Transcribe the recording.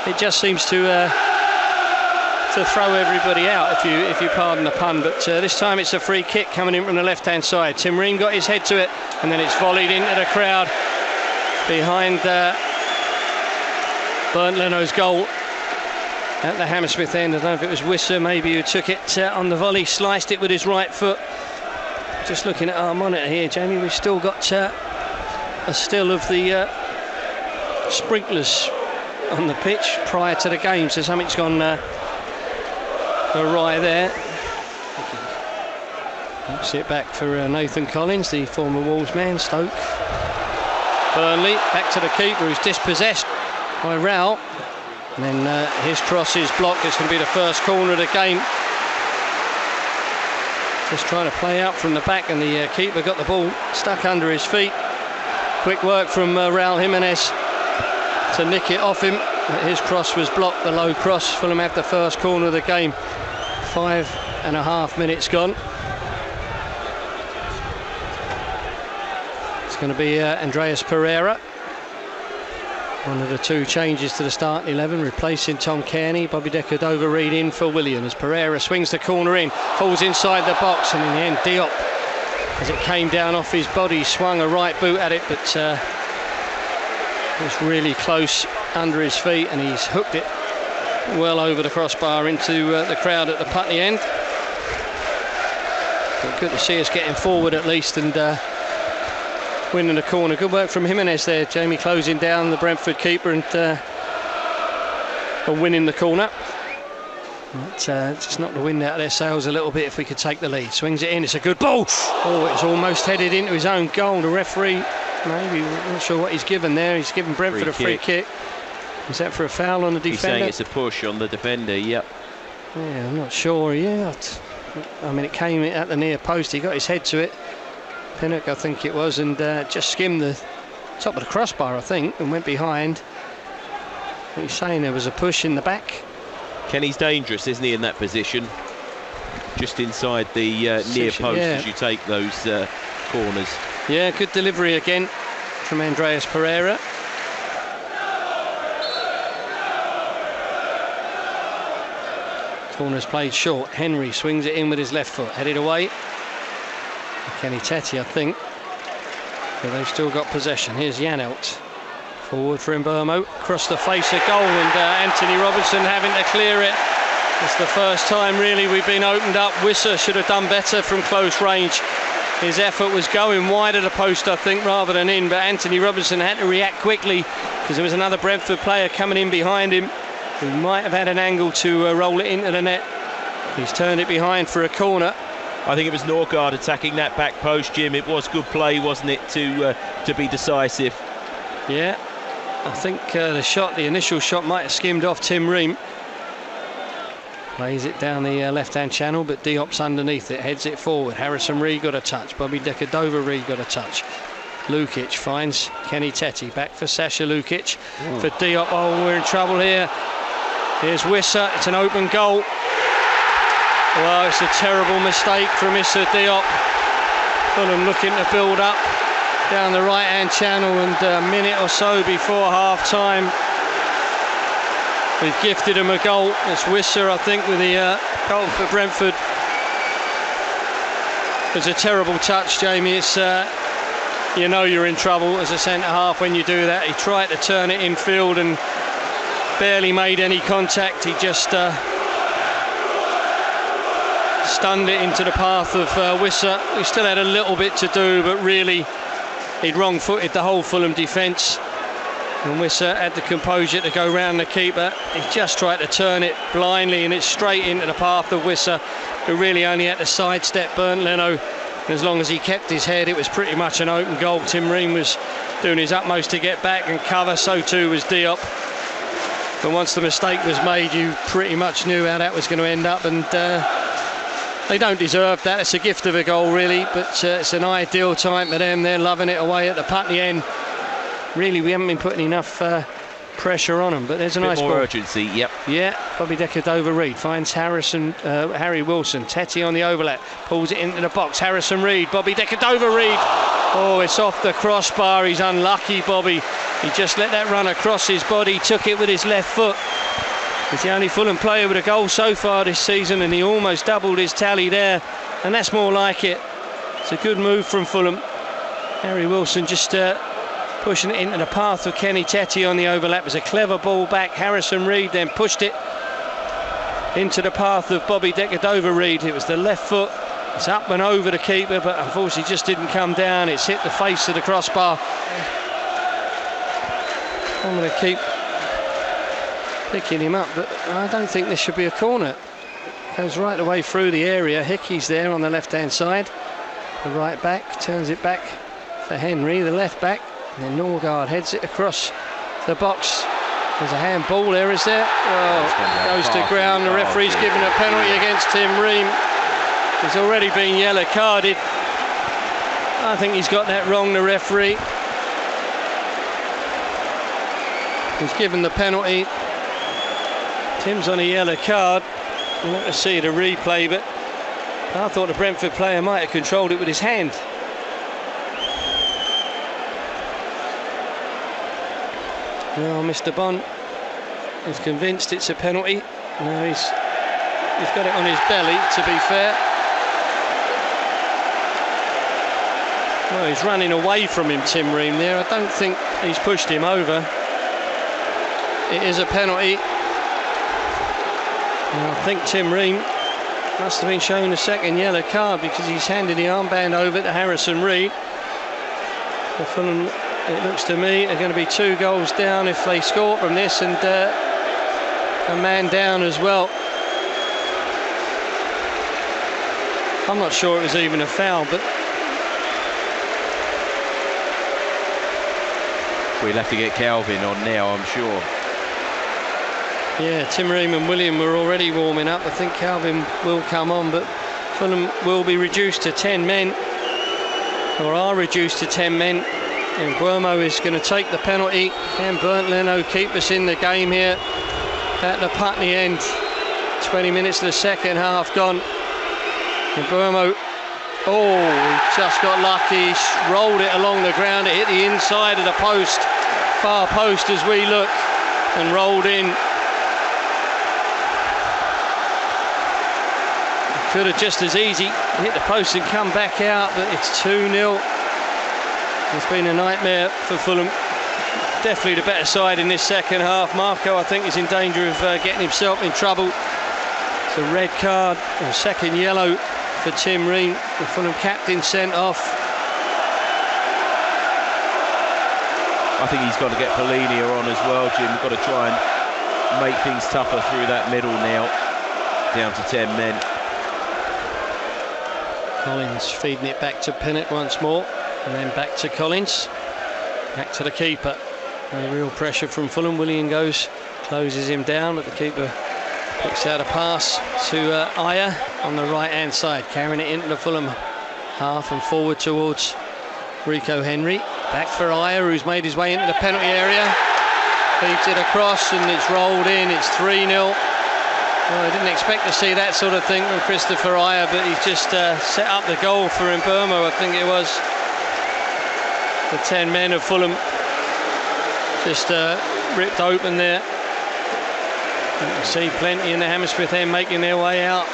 it just seems to throw everybody out, if you pardon the pun. But this time it's a free kick coming in from the left-hand side. Tim Ream got his head to it, and then it's volleyed into the crowd behind Bernd Leno's goal at the Hammersmith end. I don't know if it was Wisser maybe who took it on the volley, sliced it with his right foot. Just looking at our monitor here, Jamie, we've still got a still of the sprinklers on the pitch prior to the game, so something's gone awry there. Sit back for Nathan Collins, the former Wolves man, Stoke. Burnley back to the keeper, who's dispossessed by Rowell, and then his cross is blocked. It's going to be the first corner of the game. Just trying to play out from the back, and the keeper got the ball stuck under his feet. Quick work from Raul Jimenez to nick it off him. His cross was blocked, the low cross. Fulham have the first corner of the game. 5.5 minutes gone. It's going to be Andreas Pereira, one of the two changes to the starting 11, replacing Tom Cairney. Bobby Decordova-Reid in for Williams. Pereira swings the corner in, falls inside the box, and in the end Diop, as it came down off his body, swung a right boot at it, but it was really close under his feet, and he's hooked it well over the crossbar into the crowd at the Putney end. But good to see us getting forward at least and winning the corner. Good work from Jimenez there, Jamie, closing down the Brentford keeper and winning the corner. Just knocked the wind out of their sails a little bit if we could take the lead. Swings it in, it's a good ball. Oh, it's almost headed into his own goal. The referee, maybe, not sure what he's given there. He's given Brentford a free kick. Is that for a foul on the defender? He's saying it's a push on the defender, yep. Yeah, I'm not sure, yeah. I mean, it came at the near post, he got his head to it. Pinnock, I think it was, and just skimmed the top of the crossbar, I think, and went behind. He's saying there was a push in the back. Kenny's dangerous, isn't he, in that position? Just inside the near post, yeah, as you take those corners. Yeah, good delivery again from Andreas Pereira. Corner's played short. Henry swings it in with his left foot, headed away. Kenny Teti, I think. But they've still got possession. Here's Janelt. Forward for Mbermo. Across the face of goal, and Anthony Robertson having to clear it. It's the first time really we've been opened up. Wisser should have done better from close range. His effort was going wide of the post, I think, rather than in, but Anthony Robertson had to react quickly because there was another Brentford player coming in behind him who might have had an angle to roll it into the net. He's turned it behind for a corner. I think it was Norgard attacking that back post, Jim. It was good play, wasn't it, to be decisive? Yeah, I think the initial shot might have skimmed off Tim Ream. Plays it down the left-hand channel, but Diop's underneath it, heads it forward. Harrison Reed got a touch. Bobby Decordova-Reid got a touch. Lukic finds Kenny Teti. Back for Sasha Lukic. For Diop. Oh, we're in trouble here. Here's Wisser. It's an open goal. Well, it's a terrible mistake from Issa Diop. Fulham looking to build up down the right-hand channel, and a minute or so before half-time, we've gifted him a goal. It's Wisser, I think, with the goal for Brentford. It's a terrible touch, Jamie. It's you know you're in trouble as a centre-half when you do that. He tried to turn it infield and barely made any contact. He just stunned it into the path of Wisser. He still had a little bit to do, but really he'd wrong-footed the whole Fulham defence. And Wisser had the composure to go round the keeper. He just tried to turn it blindly, and it's straight into the path of Wisser, who really only had to sidestep Bernd Leno. And as long as he kept his head, it was pretty much an open goal. Tim Ream was doing his utmost to get back and cover, so too was Diop. But once the mistake was made, you pretty much knew how that was going to end up, and they don't deserve that. It's a gift of a goal, really, but it's an ideal time for them. They're loving it away at the Putney end. Really, we haven't been putting enough pressure on them, but there's a nice more ball. Urgency, yep. Yeah, Bobby Decordova-Reid finds Harry Wilson. Teti on the overlap, pulls it into the box. Harrison Reed, Bobby Decordova-Reid. Oh, it's off the crossbar. He's unlucky, Bobby. He just let that run across his body, took it with his left foot. He's the only Fulham player with a goal so far this season, and he almost doubled his tally there, and that's more like it. It's a good move from Fulham. Harry Wilson just pushing it into the path of Kenny Teti on the overlap. It was a clever ball back. Harrison Reed then pushed it into the path of Bobby Decordova-Reid. It was the left foot. It's up and over the keeper, but unfortunately just didn't come down. It's hit the face of the crossbar. I'm going to keep picking him up, but I don't think this should be a corner. Goes right the way through the area. Hickey's there on the left-hand side. The right back turns it back for Henry, the left back. And then Norgard heads it across the box. There's a handball there, is there? Well, goes to ground. The referee's given a penalty against Tim Ream. He's already been yellow carded. I think he's got that wrong, the referee. He's given the penalty. Tim's on a yellow card. We're not going to see the replay, but I thought the Brentford player might have controlled it with his hand. Well, Mr. Bond is convinced it's a penalty. No, he's got it on his belly, to be fair. Well, he's running away from him, Tim Ream, there. I don't think he's pushed him over. It is a penalty. And I think Tim Ream must have been shown a second yellow card because he's handed the armband over to Harrison Reed. The Fulham, it looks to me, are going to be 2 goals down if they score from this, and a man down as well. I'm not sure it was even a foul, but we'll have to get Calvin on now, I'm sure. Yeah, Tim Ream and William were already warming up. I think Calvin will come on, but Fulham will be reduced to 10 men, or are reduced to 10 men. And Guermo is going to take the penalty. Can Bernd Leno keep us in the game here at the Putney end? 20 minutes of the second half gone. And Guermo, he just got lucky. He rolled it along the ground. It hit the inside of the post, far post as we look, and rolled in. Could have just as easy hit the post and come back out, but it's 2-0. It's been a nightmare for Fulham. Definitely the better side in this second half. Marco, I think, is in danger of getting himself in trouble. It's a red card, a second yellow for Tim Ream, the Fulham captain, sent off. I think he's got to get Polinia on as well, Jim. We've got to try and make things tougher through that middle now. Down to 10 men. Collins feeding it back to Pinnett once more, and then back to Collins, back to the keeper. No real pressure from Fulham. William goes, closes him down, but the keeper picks out a pass to Ayer on the right hand side, carrying it into the Fulham half and forward towards Rico Henry. Back for Ayer, who's made his way into the penalty area, feeds it across and it's rolled in. It's 3-0. Well, I didn't expect to see that sort of thing from Christopher Ayer, but he's just set up the goal for Mbeumo, I think it was. The 10 men of Fulham just ripped open there. You can see plenty in the Hammersmith end making their way out.